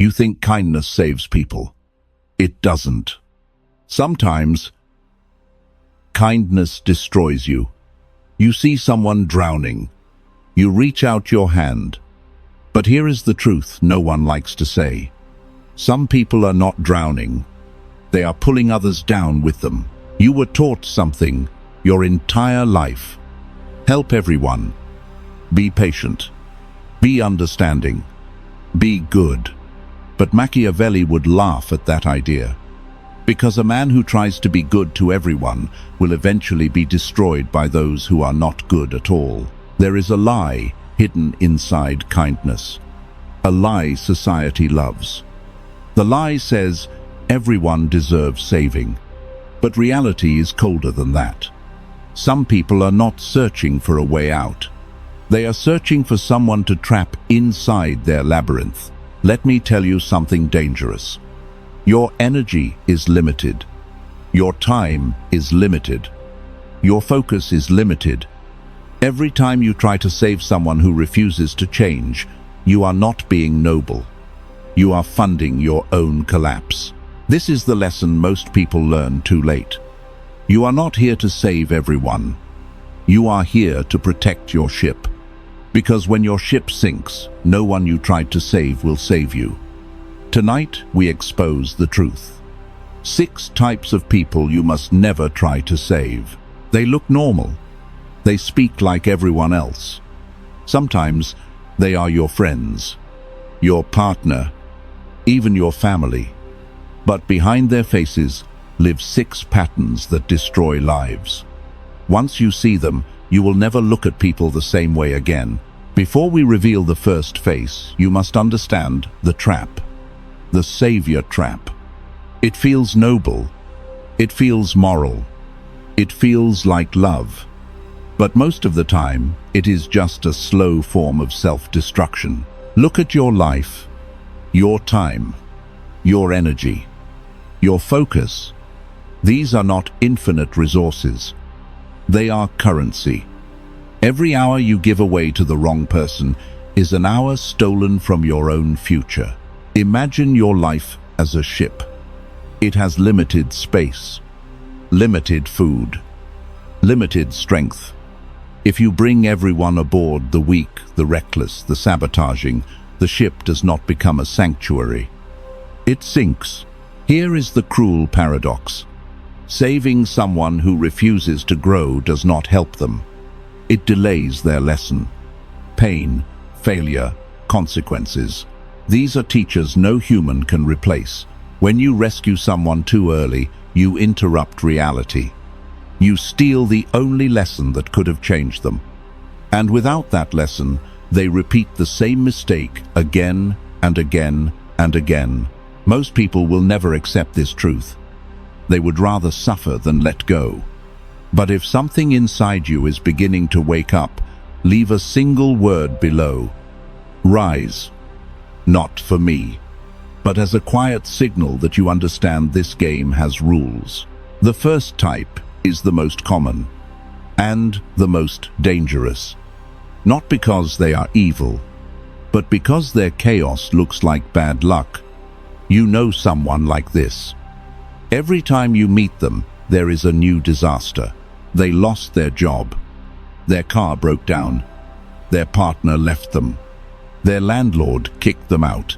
You think kindness saves people. It doesn't. Sometimes, kindness destroys you. You see someone drowning. You reach out your hand. But here is the truth no one likes to say. Some people are not drowning. They are pulling others down with them. You were taught something your entire life. Help everyone. Be patient. Be understanding. Be good. But Machiavelli would laugh at that idea. Because a man who tries to be good to everyone will eventually be destroyed by those who are not good at all. There is a lie hidden inside kindness. A lie society loves. The lie says everyone deserves saving. But reality is colder than that. Some people are not searching for a way out. They are searching for someone to trap inside their labyrinth. Let me tell you something dangerous. Your energy is limited. Your time is limited. Your focus is limited. Every time you try to save someone who refuses to change, you are not being noble. You are funding your own collapse. This is the lesson most people learn too late. You are not here to save everyone. You are here to protect your ship. Because when your ship sinks, no one you tried to save will save you. Tonight, we expose the truth. 6 types of people you must never try to save. They look normal. They speak like everyone else. Sometimes, they are your friends, your partner, even your family. But behind their faces live 6 patterns that destroy lives. Once you see them, you will never look at people the same way again. Before we reveal the first face, you must understand the trap. The savior trap. It feels noble. It feels moral. It feels like love. But most of the time, it is just a slow form of self-destruction. Look at your life, your time, your energy, your focus. These are not infinite resources. They are currency. Every hour you give away to the wrong person is an hour stolen from your own future. Imagine your life as a ship. It has limited space, limited food, limited strength. If you bring everyone aboard, the weak, the reckless, the sabotaging, the ship does not become a sanctuary. It sinks. Here is the cruel paradox. Saving someone who refuses to grow does not help them. It delays their lesson. Pain, failure, consequences. These are teachers no human can replace. When you rescue someone too early, you interrupt reality. You steal the only lesson that could have changed them. And without that lesson, they repeat the same mistake again and again and again. Most people will never accept this truth. They would rather suffer than let go. But if something inside you is beginning to wake up, leave a single word below. Rise. Not for me, but as a quiet signal that you understand this game has rules. The first type is the most common and the most dangerous. Not because they are evil, but because their chaos looks like bad luck. You know someone like this. Every time you meet them, there is a new disaster. They lost their job. Their car broke down. Their partner left them. Their landlord kicked them out.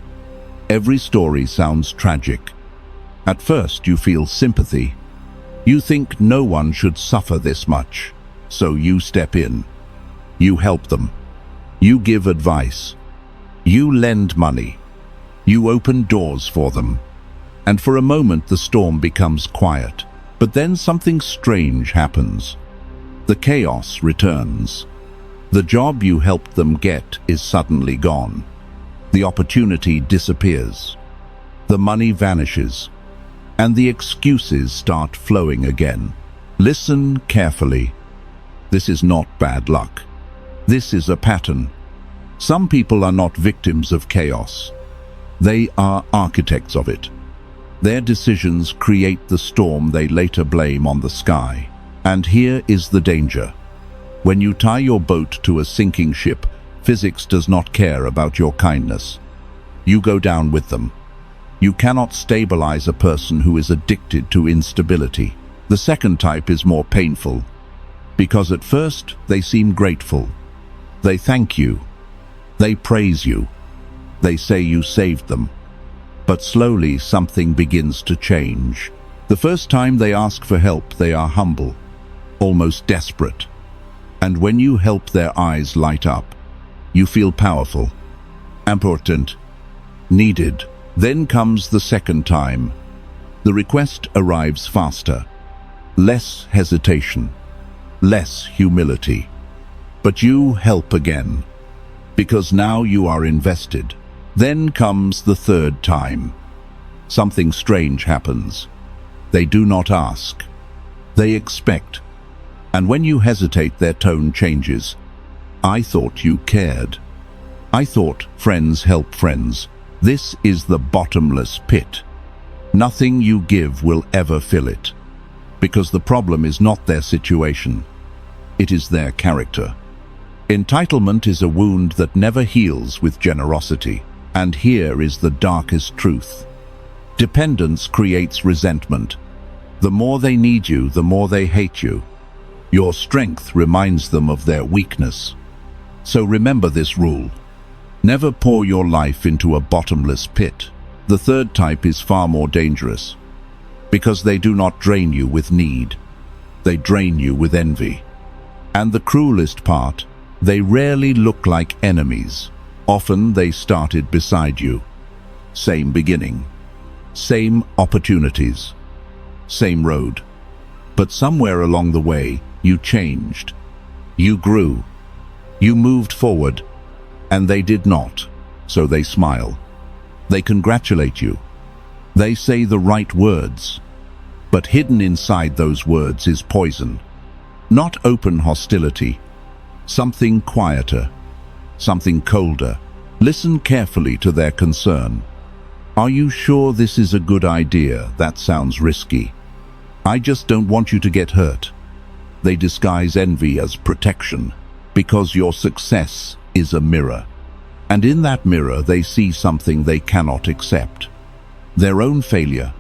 Every story sounds tragic. At first you feel sympathy. You think no one should suffer this much. So you step in. You help them. You give advice. You lend money. You open doors for them. And for a moment the storm becomes quiet. But then something strange happens. The chaos returns. The job you helped them get is suddenly gone. The opportunity disappears. The money vanishes. And the excuses start flowing again. Listen carefully. This is not bad luck. This is a pattern. Some people are not victims of chaos. They are architects of it. Their decisions create the storm they later blame on the sky. And here is the danger. When you tie your boat to a sinking ship, physics does not care about your kindness. You go down with them. You cannot stabilize a person who is addicted to instability. The second type is more painful, because at first they seem grateful. They thank you. They praise you. They say you saved them. But slowly something begins to change. The first time they ask for help, they are humble, almost desperate. And when you help, their eyes light up. You feel powerful, important, needed. Then comes the second time. The request arrives faster. Less hesitation, less humility. But you help again, because now you are invested. Then comes the third time. Something strange happens. They do not ask. They expect. And when you hesitate, their tone changes. I thought you cared. I thought friends help friends. This is the bottomless pit. Nothing you give will ever fill it. Because the problem is not their situation. It is their character. Entitlement is a wound that never heals with generosity. And here is the darkest truth. Dependence creates resentment. The more they need you, the more they hate you. Your strength reminds them of their weakness. So remember this rule. Never pour your life into a bottomless pit. The third type is far more dangerous, because they do not drain you with need. They drain you with envy. And the cruelest part, they rarely look like enemies. Often they started beside you. Same beginning, same opportunities, same road. But somewhere along the way, you changed. You grew. You moved forward. And they did not, so they smile. They congratulate you. They say the right words. But hidden inside those words is poison. Not open hostility. Something quieter. Something colder. Listen carefully to their concern. Are you sure this is a good idea? That sounds risky. I just don't want you to get hurt. They disguise envy as protection, because your success is a mirror. And in that mirror they see something they cannot accept. Their own failure.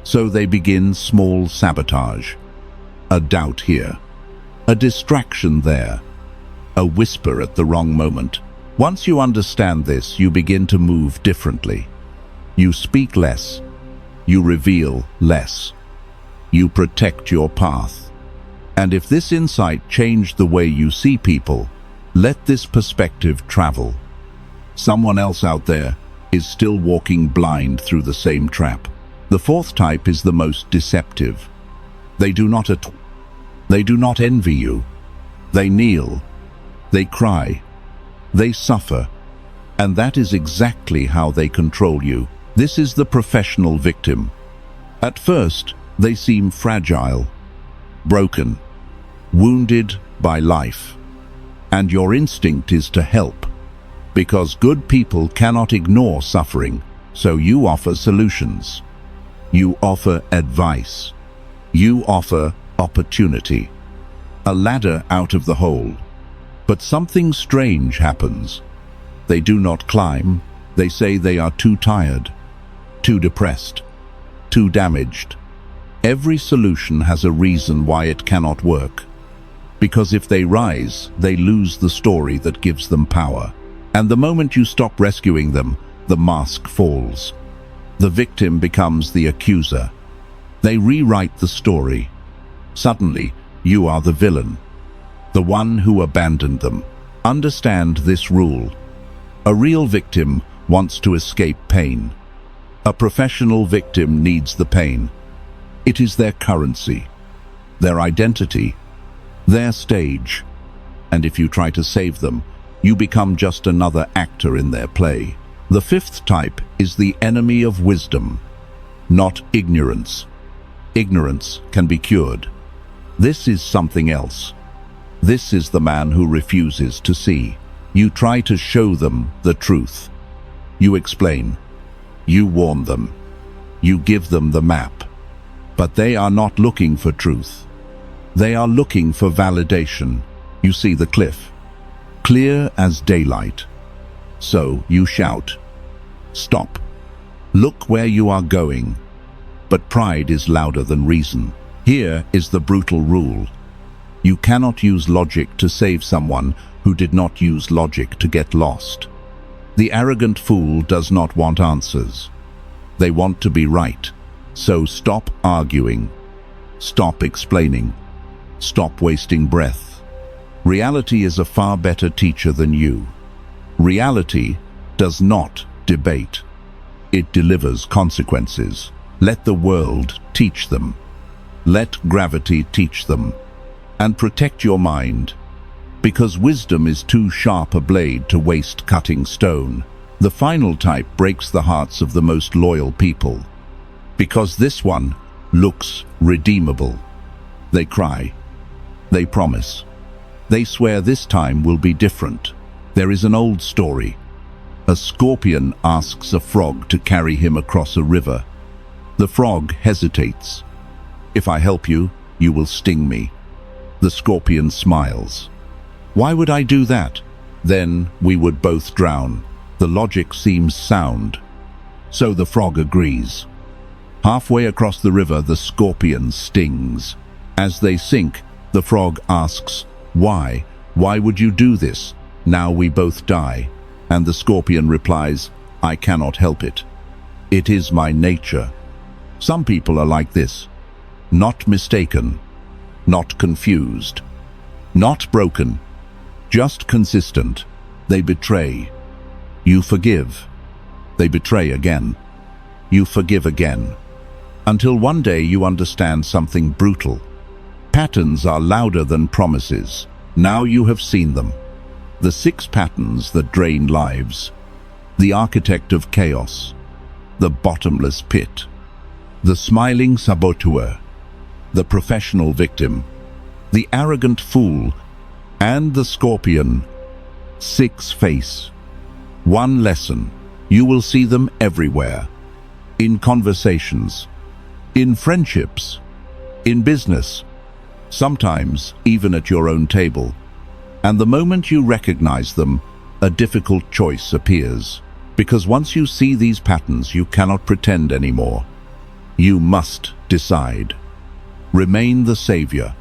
So they begin small sabotage. A doubt here. A distraction there. A whisper at the wrong moment. Once you understand this, you begin to move differently. You speak less. You reveal less. You protect your path. And if this insight changed the way you see people, let this perspective travel. Someone else out there is still walking blind through the same trap. The fourth type is the most deceptive. They do not envy you. They kneel. They cry. They suffer. And that is exactly how they control you. This is the professional victim. At first, they seem fragile, broken, wounded by life. And your instinct is to help, because good people cannot ignore suffering, so you offer solutions. You offer advice. You offer opportunity. A ladder out of the hole. But something strange happens. They do not climb. They say they are too tired, too depressed, too damaged. Every solution has a reason why it cannot work. Because if they rise, they lose the story that gives them power. And the moment you stop rescuing them, the mask falls. The victim becomes the accuser. They rewrite the story. Suddenly, you are the villain, the one who abandoned them. Understand this rule. A real victim wants to escape pain. A professional victim needs the pain. It is their currency, their identity, their stage. And if you try to save them, you become just another actor in their play. The fifth type is the enemy of wisdom, not ignorance. Ignorance can be cured. This is something else. This is the man who refuses to see. You try to show them the truth. You explain. You warn them. You give them the map. But they are not looking for truth. They are looking for validation. You see the cliff, clear as daylight. So you shout, Stop. Look where you are going. But pride is louder than reason. Here is the brutal rule. You cannot use logic to save someone who did not use logic to get lost. The arrogant fool does not want answers. They want to be right. So stop arguing. Stop explaining. Stop wasting breath. Reality is a far better teacher than you. Reality does not debate. It delivers consequences. Let the world teach them. Let gravity teach them. And protect your mind, because wisdom is too sharp a blade to waste cutting stone. The final type breaks the hearts of the most loyal people, because this one looks redeemable. They cry. They promise. They swear this time will be different. There is an old story. A scorpion asks a frog to carry him across a river. The frog hesitates. If I help you, you will sting me. The scorpion smiles. Why would I do that? Then we would both drown. The logic seems sound. So the frog agrees. Halfway across the river, the scorpion stings. As they sink, the frog asks, "Why? Why would you do this? Now we both die." And the scorpion replies, "I cannot help it. It is my nature." Some people are like this. Not mistaken. Not confused. Not broken. Just consistent. They betray. You forgive. They betray again. You forgive again. Until one day you understand something brutal. Patterns are louder than promises. Now you have seen them. The 6 patterns that drain lives. The architect of chaos. The bottomless pit. The smiling saboteur. The professional victim. The arrogant fool. And the scorpion. 6 face. One lesson. You will see them everywhere. In conversations. In friendships. In business. Sometimes even at your own table. And the moment you recognize them, a difficult choice appears. Because once you see these patterns, you cannot pretend anymore. You must decide. Remain the savior,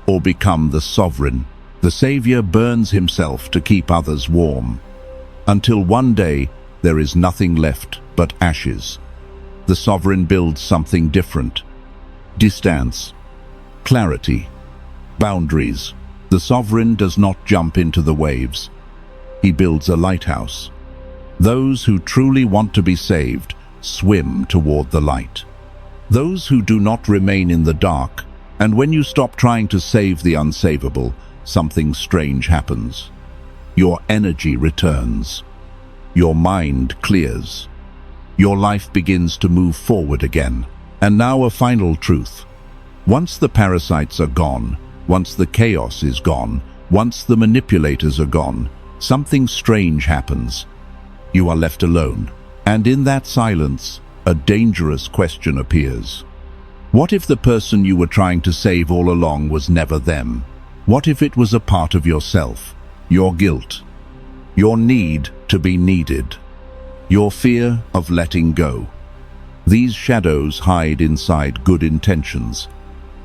or become the sovereign. The savior burns himself to keep others warm, until one day there is nothing left but ashes. The sovereign builds something different. Distance, clarity, boundaries. The sovereign does not jump into the waves. He builds a lighthouse. Those who truly want to be saved swim toward the light. Those who do not remain in the dark, and when you stop trying to save the unsavable, something strange happens. Your energy returns. Your mind clears. Your life begins to move forward again. And now a final truth. Once the parasites are gone, once the chaos is gone, once the manipulators are gone, something strange happens. You are left alone. And in that silence, a dangerous question appears. What if the person you were trying to save all along was never them? What if it was a part of yourself, your guilt, your need to be needed, your fear of letting go? These shadows hide inside good intentions,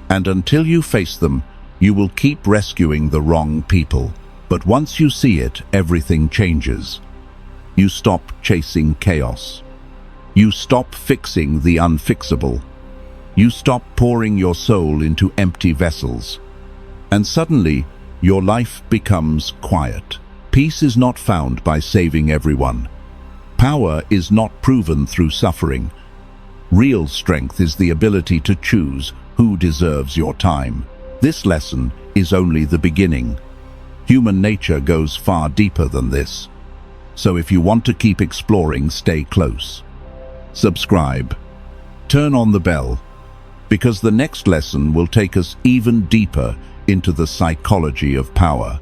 and until you face them, you will keep rescuing the wrong people. But once you see it, everything changes. You stop chasing chaos. You stop fixing the unfixable. You stop pouring your soul into empty vessels. And suddenly, your life becomes quiet. Peace is not found by saving everyone. Power is not proven through suffering. Real strength is the ability to choose who deserves your time. This lesson is only the beginning. Human nature goes far deeper than this. So if you want to keep exploring, stay close. Subscribe. Turn on the bell, because the next lesson will take us even deeper into the psychology of power.